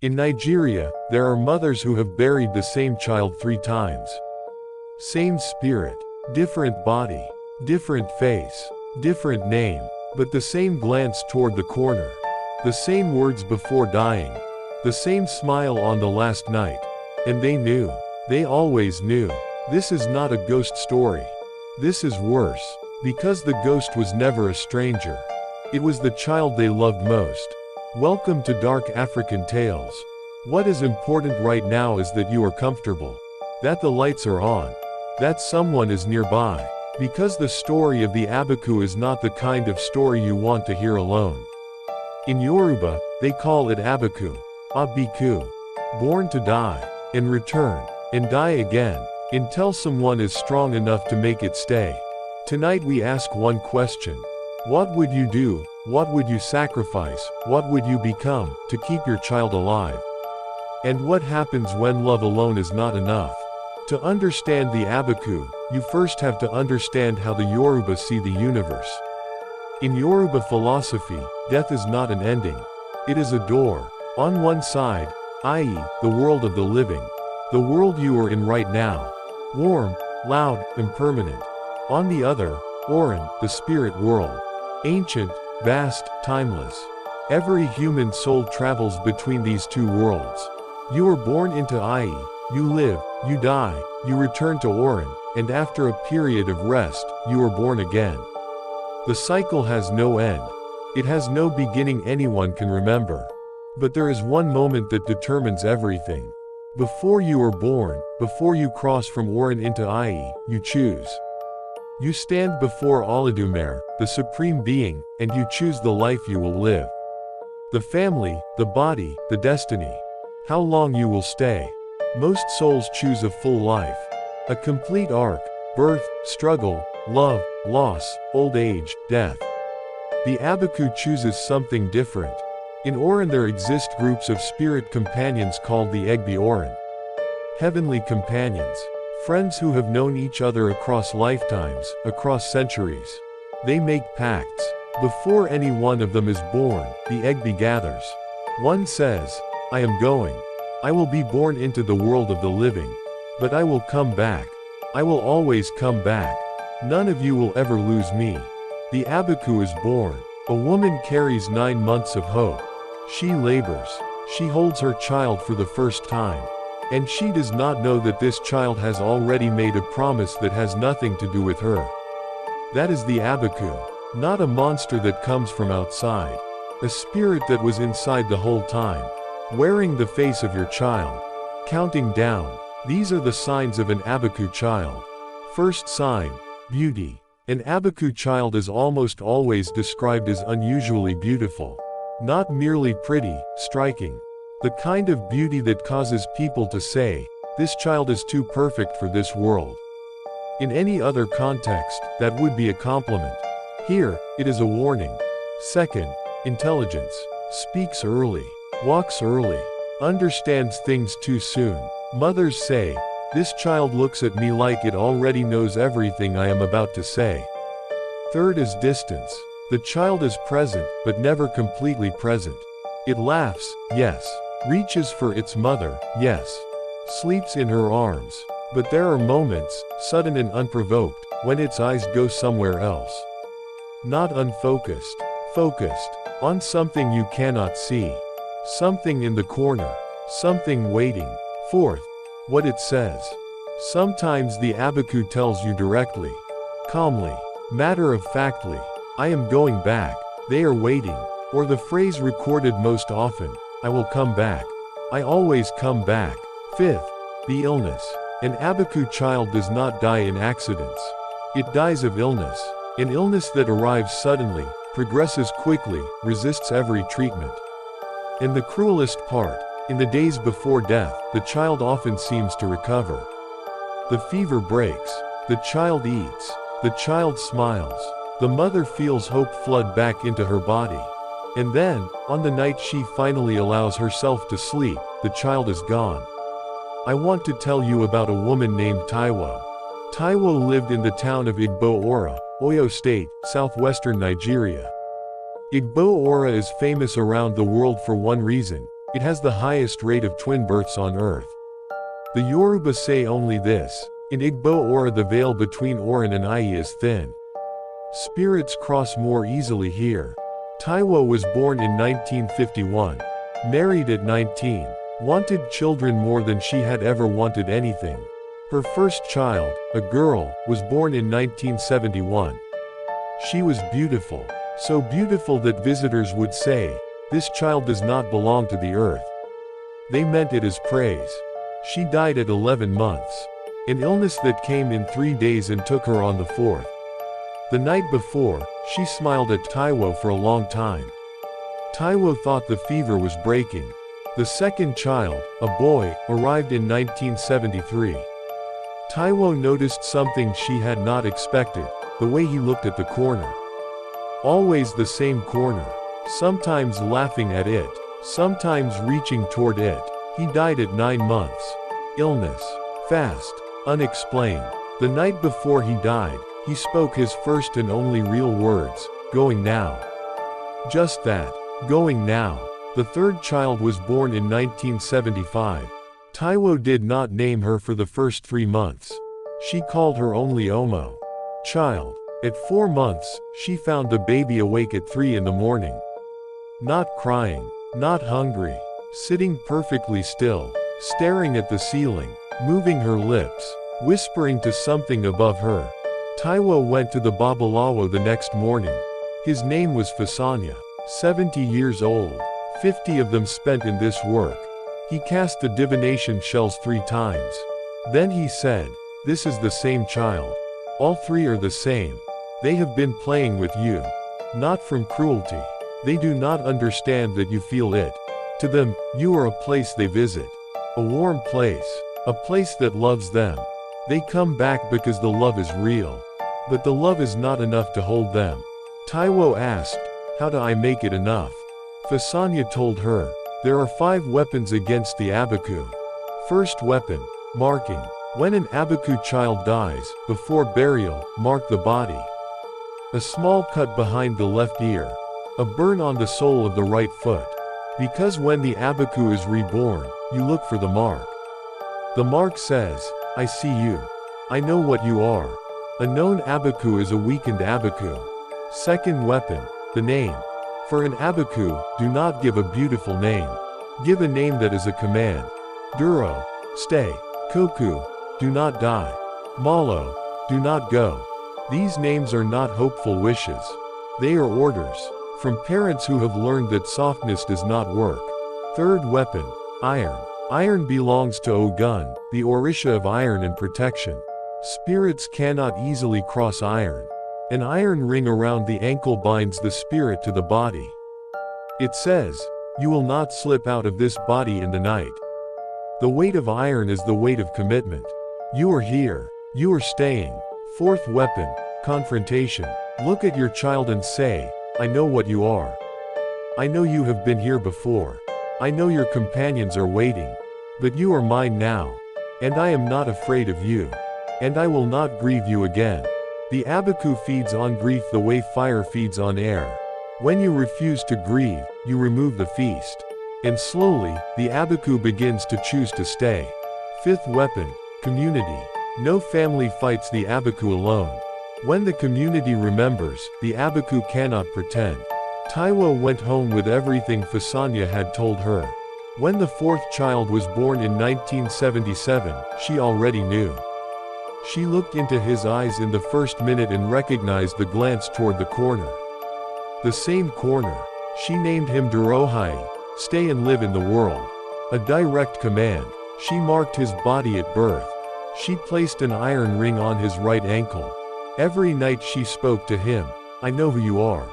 In Nigeria, there are mothers who have buried the same child 3 times. Same spirit, different body, different face, different name, but the same glance toward the corner. The same words before dying. The same smile on the last night. And they knew. They always knew. This is not a ghost story. This is worse. Because the ghost was never a stranger. It was the child they loved most. Welcome to Dark African Tales. What is important right now is that you are comfortable. That the lights are on. That someone is nearby. Because the story of the Abiku is not the kind of story you want to hear alone. In Yoruba, they call it Abiku, Abiku. Born to die, and return, and die again, until someone is strong enough to make it stay. Tonight we ask one question. What would you do, what would you sacrifice, what would you become, to keep your child alive? And what happens when love alone is not enough? To understand the Abiku, you first have to understand how the Yoruba see the universe. In Yoruba philosophy, death is not an ending. It is a door. On one side, i.e., the world of the living. The world you are in right now. Warm, loud, impermanent. On the other, Orin, the spirit world. Ancient, vast, timeless. Every human soul travels between these two worlds. You are born into i.e., you live, you die, you return to Orin, and after a period of rest, you are born again. The cycle has no end. It has no beginning anyone can remember. But there is one moment that determines everything. Before you are born, before you cross from Orin into i.e., you choose. You stand before Olodumare, the Supreme Being, and you choose the life you will live. The family, the body, the destiny. How long you will stay. Most souls choose a full life. A complete arc, birth, struggle, love, loss, old age, death. The Abiku chooses something different. In Orin there exist groups of spirit companions called the Egbe Orin. Heavenly companions. Friends who have known each other across lifetimes, across centuries. They make pacts. Before any one of them is born, the Egbe gathers. One says, I am going. I will be born into the world of the living. But I will come back. I will always come back. None of you will ever lose me. The Abiku is born. A woman carries 9 months of hope. She labors. She holds her child for the first time. And she does not know that this child has already made a promise that has nothing to do with her. That is the Abiku. Not a monster that comes from outside. A spirit that was inside the whole time. Wearing the face of your child. Counting down. These are the signs of an Abiku child. First sign, beauty. An Abiku child is almost always described as unusually beautiful. Not merely pretty, striking. The kind of beauty that causes people to say, this child is too perfect for this world. In any other context, that would be a compliment. Here, it is a warning. Second, intelligence. Speaks early. Walks early. Understands things too soon. Mothers say, this child looks at me like it already knows everything I am about to say. Third is distance. The child is present, but never completely present. It laughs, yes. Reaches for its mother, yes. Sleeps in her arms. But there are moments, sudden and unprovoked, when its eyes go somewhere else. Not unfocused. Focused. On something you cannot see. Something in the corner. Something waiting. Fourth, what it says. Sometimes the Abiku tells you directly. Calmly. Matter-of-factly. I am going back. They are waiting. Or the phrase recorded most often. I will come back. I always come back. Fifth, the illness. An Abiku child does not die in accidents. It dies of illness. An illness that arrives suddenly, progresses quickly, resists every treatment. And the cruelest part, in the days before death, the child often seems to recover. The fever breaks. The child eats. The child smiles. The mother feels hope flood back into her body. And then, on the night she finally allows herself to sleep, the child is gone. I want to tell you about a woman named Taiwo. Taiwo lived in the town of Igbo Ora, Oyo State, southwestern Nigeria. Igbo Ora is famous around the world for one reason. It has the highest rate of twin births on earth. The Yoruba say only this: in Igbo Ora the veil between Oran and Ai is thin. Spirits cross more easily here. Taiwo was born in 1951. Married at 19. Wanted children more than she had ever wanted anything. Her first child, a girl, was born in 1971. She was beautiful. So beautiful that visitors would say, "This child does not belong to the earth." They meant it as praise. She died at 11 months. An illness that came in 3 days and took her on the 4th. The night before, she smiled at Taiwo for a long time. Taiwo thought the fever was breaking. The second child, a boy, arrived in 1973. Taiwo noticed something she had not expected: the way he looked at the corner. Always the same corner. Sometimes laughing at it, sometimes reaching toward it. He died at 9 months. Illness. Fast. Unexplained. The night before he died, he spoke his first and only real words: "Going now." Just that. Going now. The third child was born in 1975. Taiwo did not name her for the first 3 months. She called her only Omo. Child. At 4 months, she found the baby awake at 3 in the morning. Not crying. Not hungry. Sitting perfectly still. Staring at the ceiling. Moving her lips. Whispering to something above her. Taiwo went to the Babalawo the next morning. His name was Fasanya. 70 years old. 50 of them spent in this work. He cast the divination shells 3 times. Then he said, "This is the same child. All 3 are the same. They have been playing with you. Not from cruelty. They do not understand that you feel it. To them, you are a place they visit. A warm place. A place that loves them. They come back because the love is real. But the love is not enough to hold them." Taiwo asked, "How do I make it enough?" Fasanya told her, "There are 5 weapons against the Abiku. First weapon, marking. When an Abiku child dies, before burial, mark the body. A small cut behind the left ear. A burn on the sole of the right foot. Because when the Abiku is reborn, you look for the mark. The mark says, 'I see you. I know what you are.' A known Abiku is a weakened Abiku." Second weapon, the name. For an Abiku, do not give a beautiful name. Give a name that is a command. Duro, stay. Koku, do not die. Malo, do not go. These names are not hopeful wishes. They are orders. From parents who have learned that softness does not work. Third weapon, iron. Iron belongs to Ogun, the Orisha of iron and protection. Spirits cannot easily cross iron. An iron ring around the ankle binds the spirit to the body. It says, "You will not slip out of this body in the night." The weight of iron is the weight of commitment. You are here. You are staying. Fourth weapon, confrontation. Look at your child and say, "I know what you are. I know you have been here before. I know your companions are waiting. But you are mine now. And I am not afraid of you. And I will not grieve you again." The Abiku feeds on grief the way fire feeds on air. When you refuse to grieve, you remove the feast. And slowly, the Abiku begins to choose to stay. Fifth weapon, community. No family fights the Abiku alone. When the community remembers, the Abiku cannot pretend. Taiwo went home with everything Fasanya had told her. When the 4th child was born in 1977, she already knew. She looked into his eyes in the first minute and recognized the glance toward the corner. The same corner. She named him Durohai, stay and live in the world. A direct command. She marked his body at birth. She placed an iron ring on his right ankle. Every night she spoke to him, "I know who you are.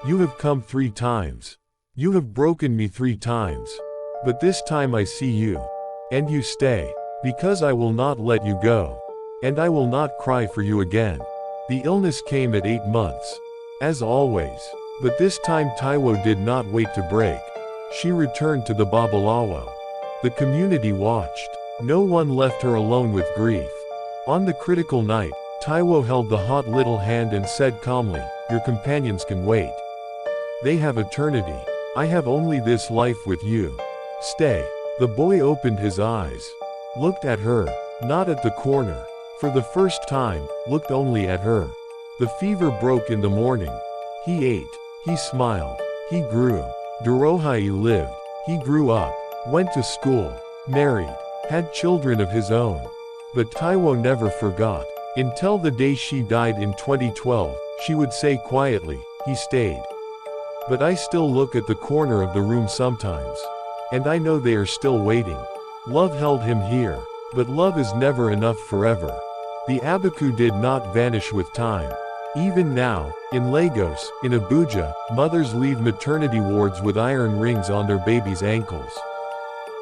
You have come 3 times. You have broken me 3 times. But this time I see you. And you stay. Because I will not let you go. And I will not cry for you again." The illness came at 8 months. As always. But this time Taiwo did not wait to break. She returned to the Babalawo. The community watched. No one left her alone with grief. On the critical night, Taiwo held the hot little hand and said calmly, "Your companions can wait. They have eternity. I have only this life with you. Stay. The boy opened his eyes. Looked at her. Not at the corner. For the first time, looked only at her. The fever broke in the morning. He ate. He smiled. He grew. Dorohai lived. He grew up. Went to school. Married. Had children of his own. But Taiwo never forgot. Until the day she died in 2012, she would say quietly, he stayed. But I still look at the corner of the room sometimes. And I know they are still waiting. Love held him here. But love is never enough forever. The Abiku did not vanish with time. Even now, in Lagos, in Abuja, mothers leave maternity wards with iron rings on their babies' ankles.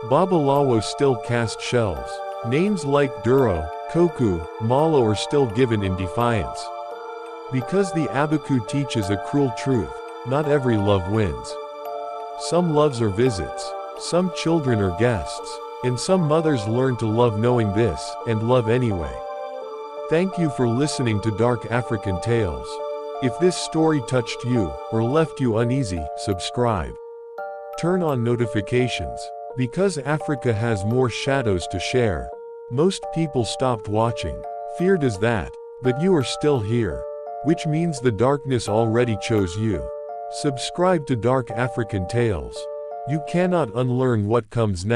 Babalawo still cast shells. Names like Duro, Koku, Malo are still given in defiance. Because the Abiku teaches a cruel truth, not every love wins. Some loves are visits, some children are guests, and some mothers learn to love knowing this, and love anyway. Thank you for listening to Dark African Tales. If this story touched you, or left you uneasy, subscribe. Turn on notifications. Because Africa has more shadows to share. Most people stopped watching. Fear does that. But you are still here. Which means the darkness already chose you. Subscribe to Dark African Tales. You cannot unlearn what comes next.